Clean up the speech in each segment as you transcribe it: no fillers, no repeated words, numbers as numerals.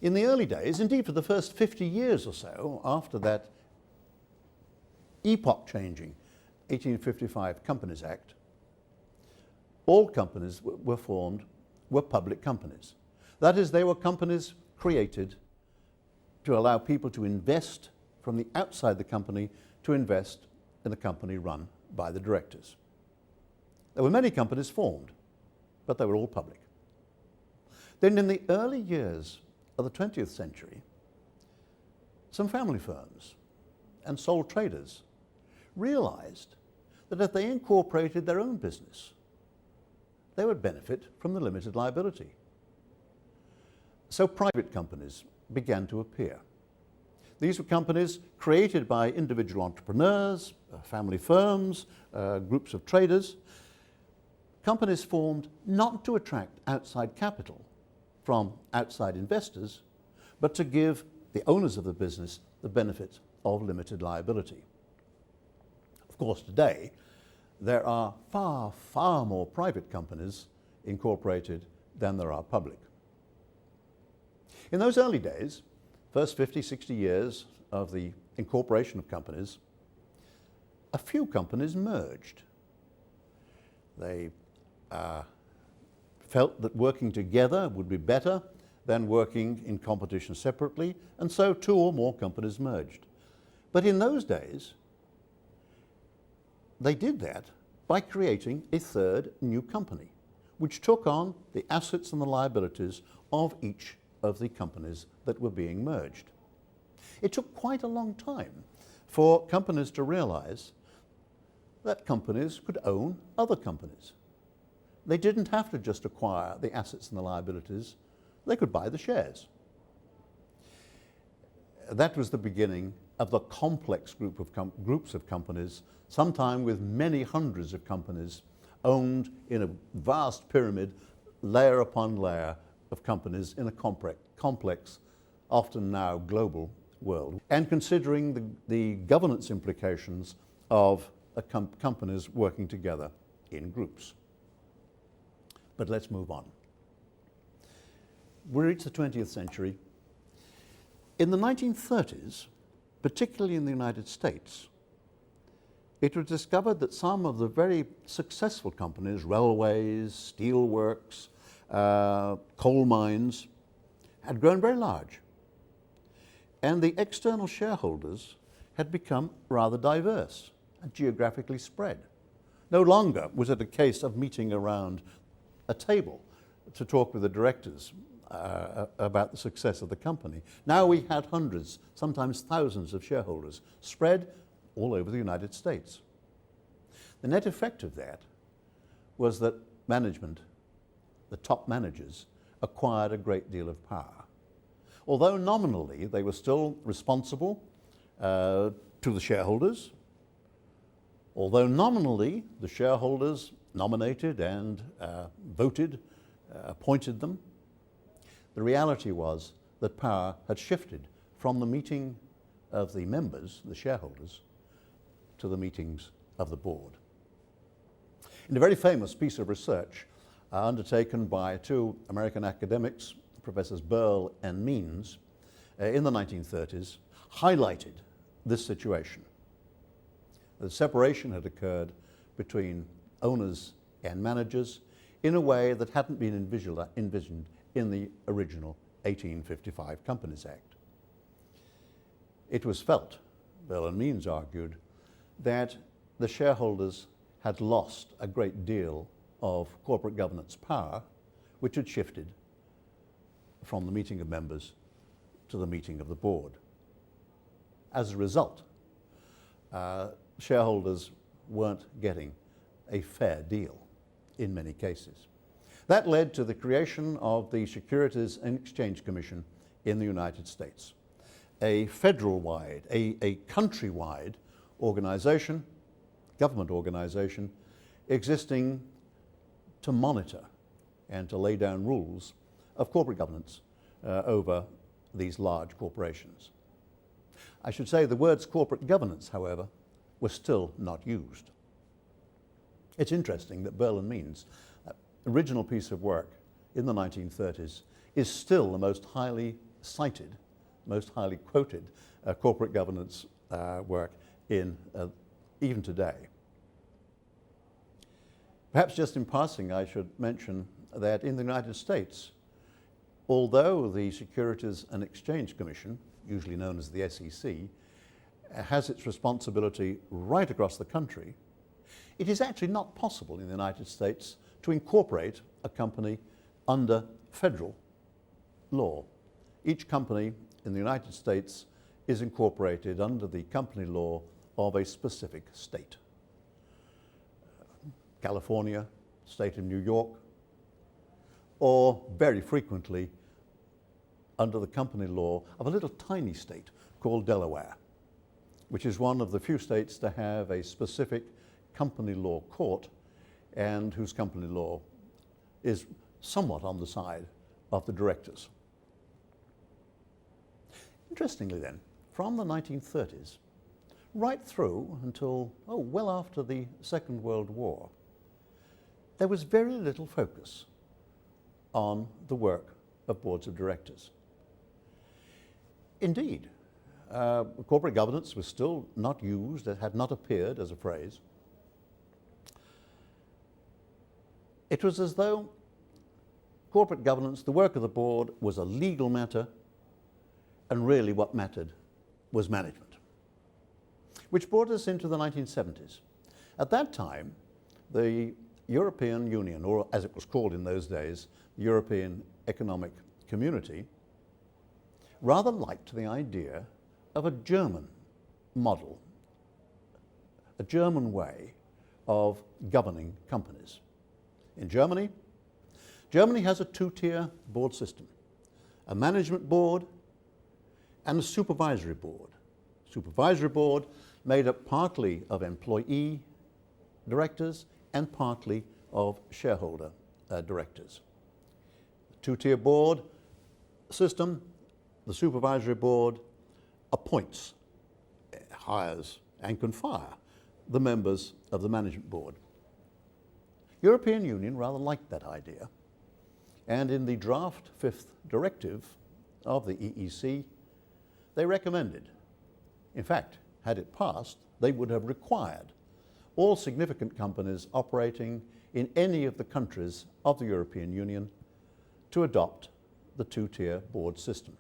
In the early days, indeed for the first 50 years or so after that epoch-changing 1855 Companies Act, all companies were formed were public companies. That is, they were companies created to allow people to invest from the outside the company to invest in a company run by the directors. There were many companies formed, but they were all public. Then in the early years of the 20th century, some family firms and sole traders realized that if they incorporated their own business, they would benefit from the limited liability. So private companies began to appear. These were companies created by individual entrepreneurs, family firms, groups of traders. Companies formed not to attract outside capital from outside investors, but to give the owners of the business the benefit of limited liability. Of course, today, there are far, far more private companies incorporated than there are public. In those early days, first 50, 60 years of the incorporation of companies, a few companies merged. They felt that working together would be better than working in competition separately, and so two or more companies merged. But in those days, they did that by creating a third new company, which took on the assets and the liabilities of each of the companies that were being merged. It took quite a long time for companies to realize that companies could own other companies. They didn't have to just acquire the assets and the liabilities, they could buy the shares. That was the beginning of the complex groups of companies, sometime with many hundreds of companies owned in a vast pyramid, layer upon layer of companies in a complex, often now global world. And considering the governance implications of companies working together in groups. But let's move on. We reach the 20th century. In the 1930s, particularly in the United States, it was discovered that some of the very successful companies, railways, steelworks, coal mines, had grown very large. And the external shareholders had become rather diverse and geographically spread. No longer was it a case of meeting around a table to talk with the directors about the success of the company. Now we had hundreds, sometimes thousands of shareholders spread all over the United States. The net effect of that was that management, the top managers, acquired a great deal of power. Although nominally they were still responsible to the shareholders, although nominally the shareholders nominated and voted, appointed them, the reality was that power had shifted from the meeting of the members, the shareholders, to the meetings of the board. In a very famous piece of research undertaken by two American academics, Professors Burl and Means, in the 1930s, highlighted this situation. The separation had occurred between owners and managers in a way that hadn't been envisioned in the original 1855 Companies Act. It was felt, Burl and Means argued, that the shareholders had lost a great deal of corporate governance power, which had shifted from the meeting of members to the meeting of the board. As a result, shareholders weren't getting a fair deal in many cases. That led to the creation of the Securities and Exchange Commission in the United States, a federal-wide, a country-wide organization, government organization, existing to monitor and to lay down rules of corporate governance over these large corporations. I should say the words corporate governance, however, were still not used. It's interesting that Burl and Means, that original piece of work in the 1930s, is still the most highly cited, most highly quoted corporate governance work in even today. Perhaps just in passing, I should mention that in the United States, although the Securities and Exchange Commission, usually known as the SEC, has its responsibility right across the country, it is actually not possible in the United States to incorporate a company under federal law. Each company in the United States is incorporated under the company law of a specific state. California, state of New York, or very frequently under the company law of a little tiny state called Delaware, which is one of the few states to have a specific company law court and whose company law is somewhat on the side of the directors. Interestingly then, from the 1930s right through until, well after the Second World War, there was very little focus on the work of boards of directors. Indeed, corporate governance was still not used, it had not appeared as a phrase. It was as though corporate governance, the work of the board, was a legal matter, and really what mattered was management. Which brought us into the 1970s. At that time, the European Union, or as it was called in those days, the European Economic Community, rather liked the idea of a German model, a German way of governing companies. In Germany, Germany has a two-tier board system, a management board and a supervisory board. Supervisory board made up partly of employee directors and partly of shareholder directors. The two-tier board system, the supervisory board appoints, hires and can fire the members of the management board. European Union rather liked that idea, and in the draft 5th directive of the EEC, they recommended, in fact, had it passed, they would have required all significant companies operating in any of the countries of the European Union to adopt the two-tier board system.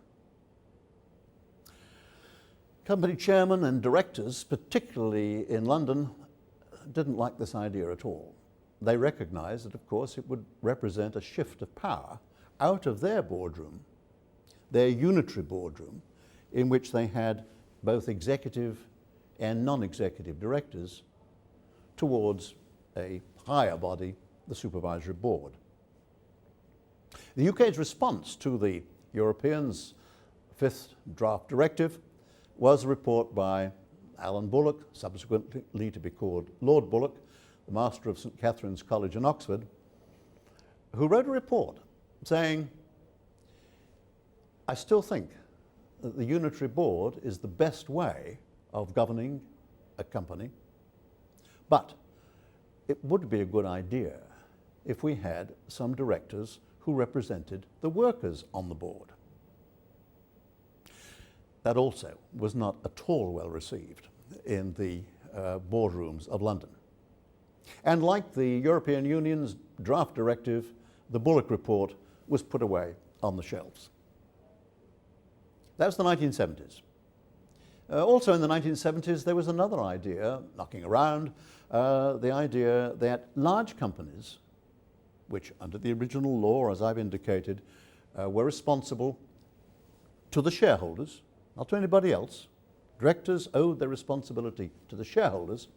Company chairmen and directors, particularly in London, didn't like this idea at all. They recognized that, of course, it would represent a shift of power out of their boardroom, their unitary boardroom, in which they had both executive and non-executive directors, towards a higher body, the supervisory board. The UK's response to the Europeans' 5th draft directive was a report by Alan Bullock, subsequently to be called Lord Bullock, the master of St. Catherine's College in Oxford, who wrote a report saying, I still think that the unitary board is the best way of governing a company, but it would be a good idea if we had some directors who represented the workers on the board. That also was not at all well received in the boardrooms of London. And like the European Union's draft directive, the Bullock report was put away on the shelves. That was the 1970s. Also in the 1970s, there was another idea knocking around, the idea that large companies, which under the original law, as I've indicated, were responsible to the shareholders, not to anybody else. Directors owed their responsibility to the shareholders,